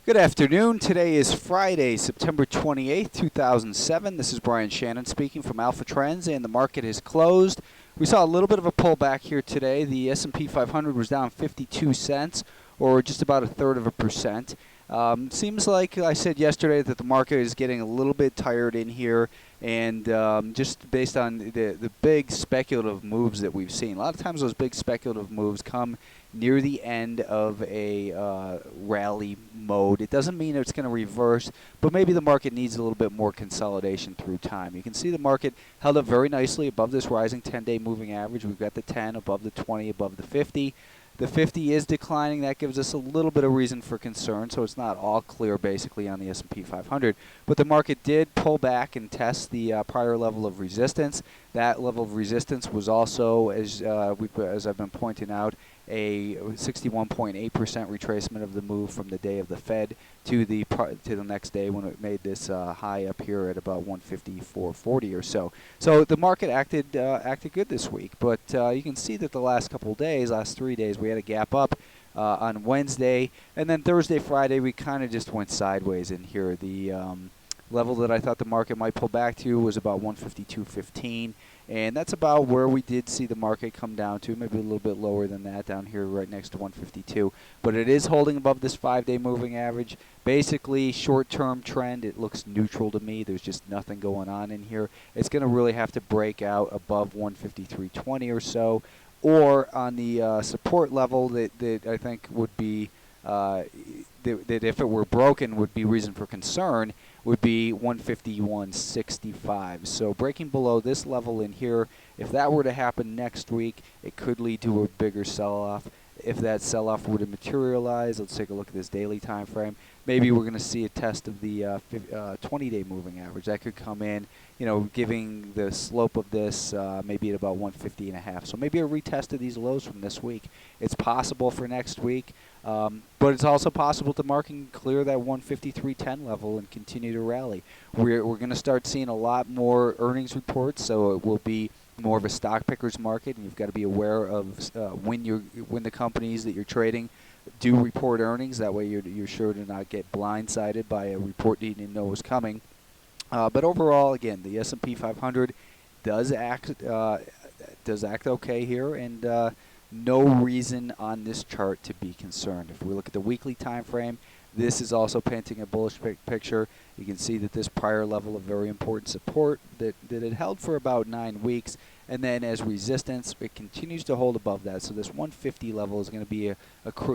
Good afternoon. Today is Friday, September 28th, 2007. This is Brian Shannon speaking from Alpha Trends, and the market has closed. We saw a little bit of a pullback here today. The S&P 500 was down 52 cents, or just about a third of a percent. Seems like I said yesterday that the market is getting a little bit tired in here, and just based on the big speculative moves that we've seen. A lot of times those big speculative moves come near the end of a rally mode. It doesn't mean it's going to reverse, but maybe the market needs a little bit more consolidation through time. You can see the market held up very nicely above this rising 10-day moving average. We've got the 10 above the 20, above the 50. The 50 is declining. That gives us a little bit of reason for concern, so it's not all clear basically on the S&P 500. But the market did pull back and test the prior level of resistance. That level of resistance was also, as I've been pointing out, a 61.8% retracement of the move from the day of the Fed to the next day when it made this high up here at about 154.40 or so. So the market acted good this week, but you can see that the last couple days, last 3 days, we had a gap up on Wednesday, and then Thursday, Friday, we kind of just went sideways in here. The level that I thought the market might pull back to was about 152.15. And that's about where we did see the market come down to, maybe a little bit lower than that down here right next to 152. But it is holding above this 5-day moving average. Basically, short-term trend, it looks neutral to me. There's just nothing going on in here. It's going to really have to break out above 153.20 or so, or on the support level that I think would be, that if it were broken would be reason for concern, would be 151.65. So breaking below this level in here, if that were to happen next week, it could lead to a bigger sell-off. If that sell-off were to materialize, let's take a look at this daily time frame. Maybe we're going to see a test of the 20-day moving average. That could come in, giving the slope of this maybe at about 150.5. So maybe a retest of these lows from this week. It's possible for next week. But it's also possible the market can clear that 153.10 level and continue to rally. We're going to start seeing a lot more earnings reports, so it will be more of a stock picker's market, and you've got to be aware of when the companies that you're trading do report earnings. That way you're sure to not get blindsided by a report you didn't know was coming. But overall, again, the S&P 500 does act okay here, and no reason on this chart to be concerned. If we look at the weekly time frame, this is also painting a bullish picture. You can see that this prior level of very important support that it held for about 9 weeks, and then as resistance, it continues to hold above that. So this 150 level is going to be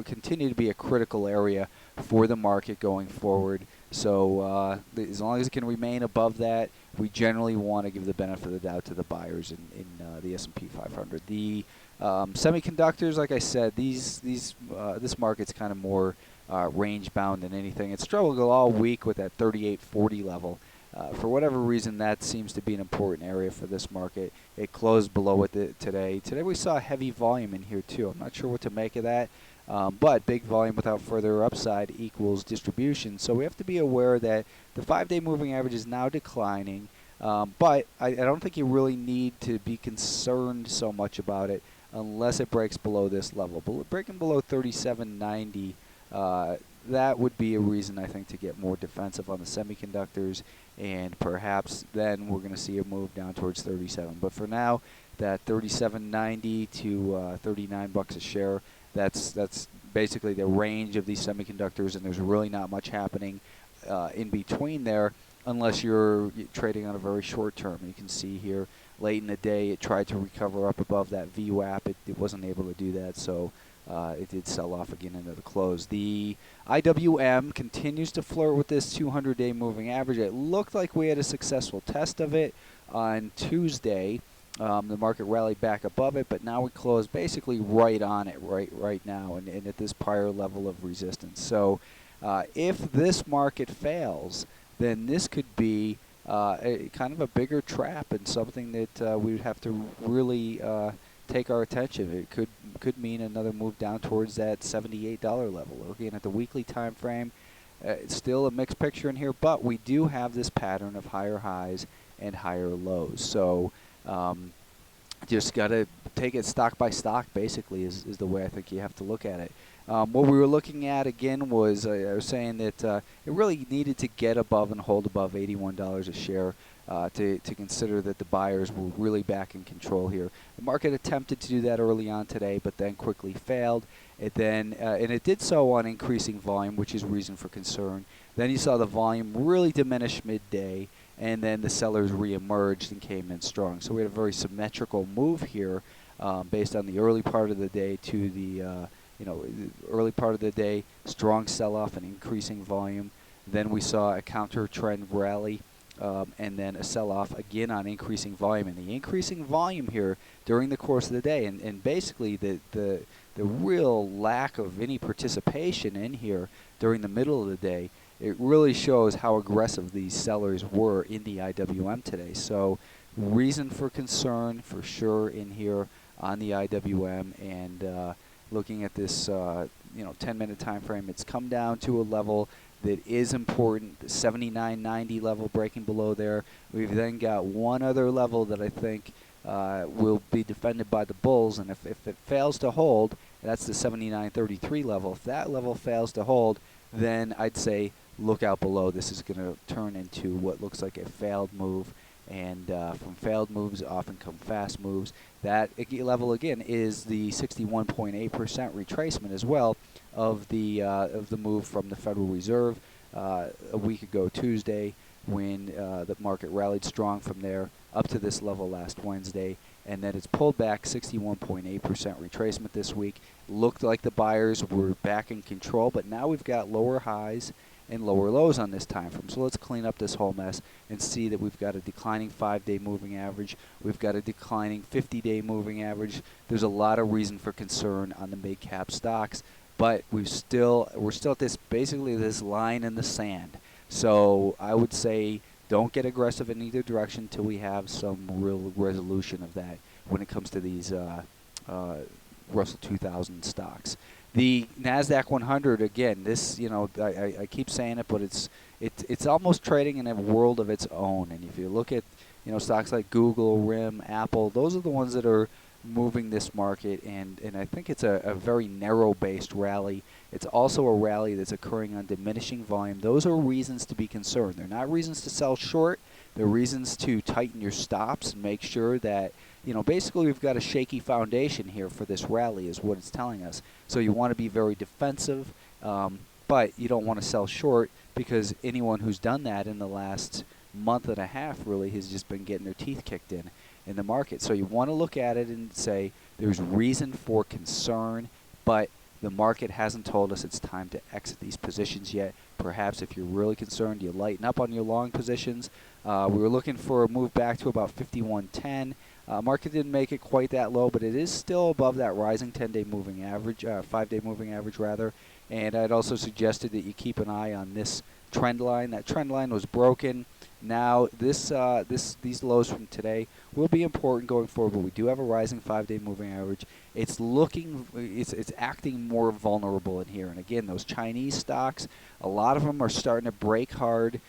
continue to be a critical area for the market going forward. So as long as it can remain above that, we generally want to give the benefit of the doubt to the buyers in the S&P 500. The semiconductors, like I said, this market's kind of more range bound than anything. It struggled all week with that 38.40 level. For whatever reason, that seems to be an important area for this market. It closed below it today. Today we saw heavy volume in here too. I'm not sure what to make of that, but big volume without further upside equals distribution. So we have to be aware that the 5-day moving average is now declining, but I don't think you really need to be concerned so much about it unless it breaks below this level. But breaking below 37.90, that would be a reason, I think, to get more defensive on the semiconductors, and perhaps then we're going to see a move down towards 37. But for now, that 37.90 to 39 bucks a share, that's basically the range of these semiconductors, and there's really not much happening in between there unless you're trading on a very short term. You can see here late in the day it tried to recover up above that VWAP. It wasn't able to do that, so it did sell off again into the close. The IWM continues to flirt with this 200-day moving average. It looked like we had a successful test of it on Tuesday. The market rallied back above it, but now we close basically right on it right now, and at this prior level of resistance. So if this market fails, then this could be kind of a bigger trap and something that we would have to really take our attention. It could mean another move down towards that $78 level. Again, at the weekly time frame, it's still a mixed picture in here, but we do have this pattern of higher highs and higher lows. So just got to take it stock by stock, basically, is the way I think you have to look at it. What we were looking at again was I was saying that it really needed to get above and hold above $81 a share to consider that the buyers were really back in control here. The market attempted to do that early on today, but then quickly failed. And it did so on increasing volume, which is reason for concern. Then you saw the volume really diminish midday, and then the sellers reemerged and came in strong. So we had a very symmetrical move here based on the early part of the day to the early part of the day, strong sell-off and increasing volume. Then we saw a counter-trend rally, and then a sell-off again on increasing volume. And the increasing volume here during the course of the day, and basically the real lack of any participation in here during the middle of the day, it really shows how aggressive these sellers were in the IWM today. So reason for concern for sure in here on the IWM, and looking at this 10-minute time frame, it's come down to a level that is important, the 79.90 level breaking below there. We've then got one other level that I think will be defended by the bulls, and if it fails to hold, that's the 79.33 level. If that level fails to hold, then I'd say look out below. This is going to turn into what looks like a failed move, and from failed moves often come fast moves. That level again is the 61.8% retracement as well of the move from the Federal Reserve a week ago Tuesday, when the market rallied strong from there up to this level last Wednesday, and then it's pulled back 61.8% retracement this week. Looked like the buyers were back in control, but now we've got lower highs and lower lows on this time frame. So let's clean up this whole mess and see that we've got a declining 5-day moving average. We've got a declining 50-day moving average. There's a lot of reason for concern on the mid-cap stocks, but we're still at this basically this line in the sand. So I would say don't get aggressive in either direction until we have some real resolution of that when it comes to these Russell 2000 stocks. The NASDAQ 100, again, this, I keep saying it, but it's almost trading in a world of its own. And if you look at, stocks like Google, RIM, Apple, those are the ones that are moving this market, and I think it's a very narrow-based rally. It's also a rally that's occurring on diminishing volume. Those are reasons to be concerned. They're not reasons to sell short. They're reasons to tighten your stops and make sure that, basically we've got a shaky foundation here for this rally is what it's telling us. So you want to be very defensive, but you don't want to sell short, because anyone who's done that in the last month and a half really has just been getting their teeth kicked in the market. So you want to look at it and say there's reason for concern, but the market hasn't told us it's time to exit these positions yet. Perhaps if you're really concerned, you lighten up on your long positions. We were looking for a move back to about 51.10. Market didn't make it quite that low, but it is still above that rising 10-day moving average, 5-day moving average rather. And I'd also suggested that you keep an eye on this trend line. That trend line was broken. Now these lows from today will be important going forward, but we do have a rising 5-day moving average. It's acting more vulnerable in here. And again, those Chinese stocks, a lot of them are starting to break hard.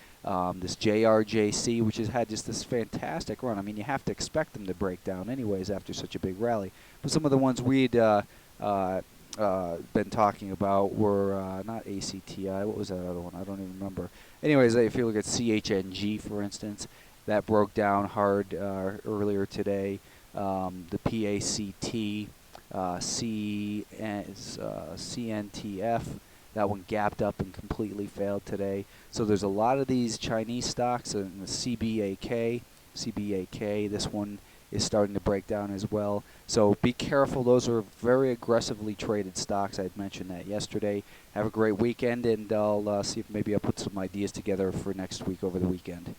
This JRJC, which has had just this fantastic run. I mean, you have to expect them to break down anyways after such a big rally. But some of the ones we'd been talking about were not ACTI. What was that other one? I don't even remember. Anyways, if you look at CHNG, for instance, that broke down hard earlier today. The PACT, CNTF, that one gapped up and completely failed today. So there's a lot of these Chinese stocks, and the CBAK, this one is starting to break down as well. So be careful. Those are very aggressively traded stocks. I had mentioned that yesterday. Have a great weekend, and I'll see if maybe I'll put some ideas together for next week over the weekend.